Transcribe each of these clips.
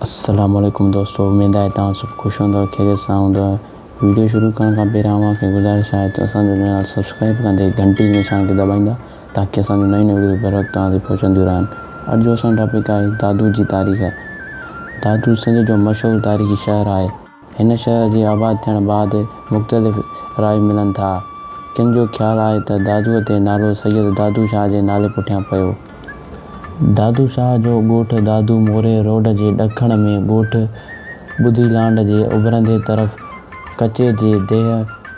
अस्सलामुअलैकुम दोस्तों, उम्मीद आहे तव्हां सभु ख़ुशि हूंदव, ख़ैरियत सां हूंदव। वीडियो शुरू करण खां पहिरियों तव्हांखे गुज़ारिश आहे त असांजो चैनल सब्सक्राइब कंदे घंटी जे निशान खे दॿाईंदा ताकी असांजो नई वीडियो बर वक़्तु तव्हां ते पहुचंदियूं रहनि। अॼु जो असांजो टॉपिक आहे दादू जी तारीख़। दादू सिंध जो मशहूरु तारीख़ी शहर आहे। हिन शहर जे आबाद थियण बैदि मुख़्तलिफ़ राय मिलनि था। किन जो ख़्यालु आहे त दादूअ ते नालो सैयद दादू शाह जे नाले पुठियां पियो। दादू शाह जो ॻोठु दादू मोरे रोड जे ॾखण में ॻोठु ॿुधीलांड जे उभिरंदे तरफ़ कचे जे देह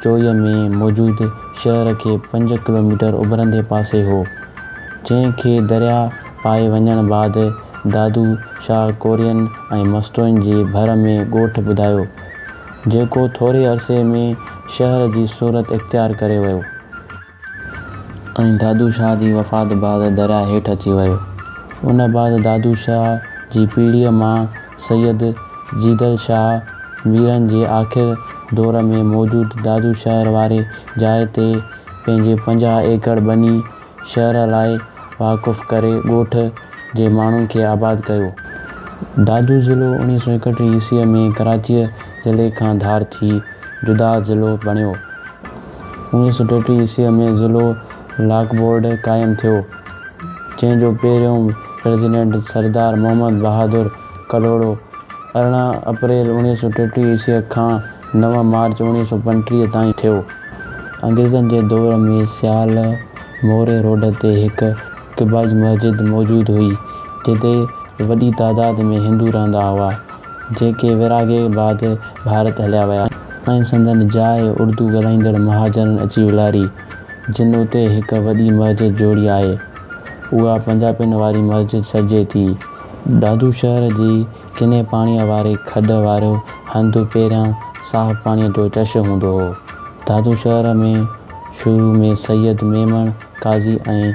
चोईअ में मौजूदु शहर खे 5 किलोमीटर उभिरंदे पासे हो, जंहिं खे दरिया पाए वञण बैदि दादू शाह कोरियन ऐं मस्तूअनि जे भर में ॻोठु ॿुधायो, जेको थोरे अरसे में शहर जी सूरत इख़्तियार करे वियो ऐं दादू शाह जी वफ़ात बैदि दरिया हेठि अची वियो। उन बैदि दादू शाह जी पीढ़ीअ मां सैयद जीदल शाह मीरनि जे आख़िर दौर में मौजूदु दादू शहर वारे जाइ ते पंहिंजे 50 एकड़ ॿनी शहर लाइ वाक़ुफ़ करे ॻोठ जे माण्हुनि खे आबाद कयो। दादू ज़िलो 1931 ईस्वीअ में कराचीअ ज़िले खां धार थी जुदा ज़िलो बणियो। 1933 ईस्वीअ में ज़िलो लाकबोर्ड क़ाइमु थियो, जंहिं जो पहिरियों प्रेसिडेंट सरदार मोहम्मद बहादुर कलोड़ो 18 अप्रैल 1933 ईस्वीअ खां 9 मार्च 1935 ताईं थियो। अंग्रेज़नि जे दौर में सियाल मोरे रोड ते हिकु क़िबाई मस्जिद मौजूदु हुई, जिते वॾी तादाद में हिंदू रहंदा हुआ, जेके विरहाङे बैदि भारत हलिया विया ऐं संदनि जाइ उर्दू ॻाल्हाईंदड़ महाजननि अची उलारी, जिन उते हिकु वॾी मस्जिद जोड़ी आहे। उहा पंजाबियुनि वारी मस्जिद सॾिजे थी। दादू शहर जी किने पाणीअ वारे खॾ वारो हंधु पहिरियां साफ़ पाणीअ जो चशु हूंदो हो। दादू शहर में शुरू में सैयद मेमण काज़ी ऐं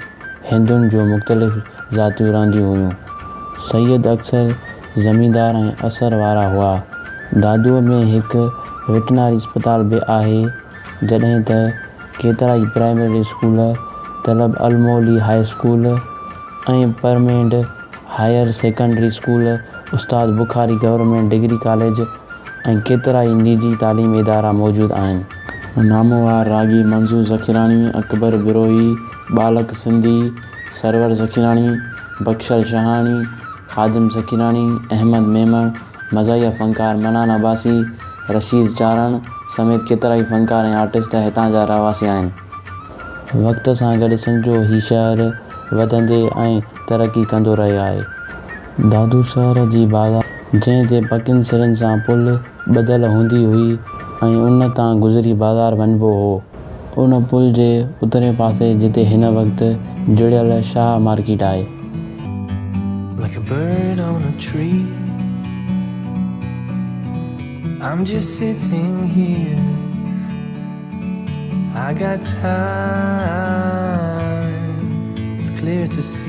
हिंदुनि जो मुख़्तलिफ़ ज़ातियूं रहंदियूं हुयूं। सैयद अक्सर ज़मींदार ऐं असर वारा हुआ। दादूअ में हिकु वेटनरी अस्पताल बि आहे, जॾहिं त केतिरा ई प्राइमरी स्कूल, तलब अलमोली हाई स्कूल ऐं परमेंड हायर सेकेंडरी स्कूल, उस्ताद बुखारी गवर्नमेंट डिग्री कॉलेज ऐं केतिरा ई निजी तालीमी इदारा मौजूदु आहिनि। नामवार रागी मंज़ूर ज़कीरानी, अकबर बिरोही, बालक सिंधी, सरवर ज़कीरानी, बख्शल शाहानी, ख़ादिम ज़कीरानी, अहमद मेमण, मज़ाहिया फ़नकार मनान अब्बासी, रशीद चारण समेत केतिरा ई फ़नकार ऐं आर्टिस्ट हितां जा रहवासी आहिनि। वक़्त सां गॾु सिंध जो ही शहर वधंदे ऐं तरक़ी कंदो रहियो आहे। दादू शहर जी बाज़ार, जंहिं ते पकियुनि सिरनि सां पुल ॿधल हूंदी हुई ऐं उन तां गुज़री बाज़ार वञिबो हो, उन पुल जे उतरे पासे जिते हिन वक़्तु जुड़ियल शाह मार्केट आहे। Like a bird on a tree, I'm just sitting here. I got time, it's clear to see.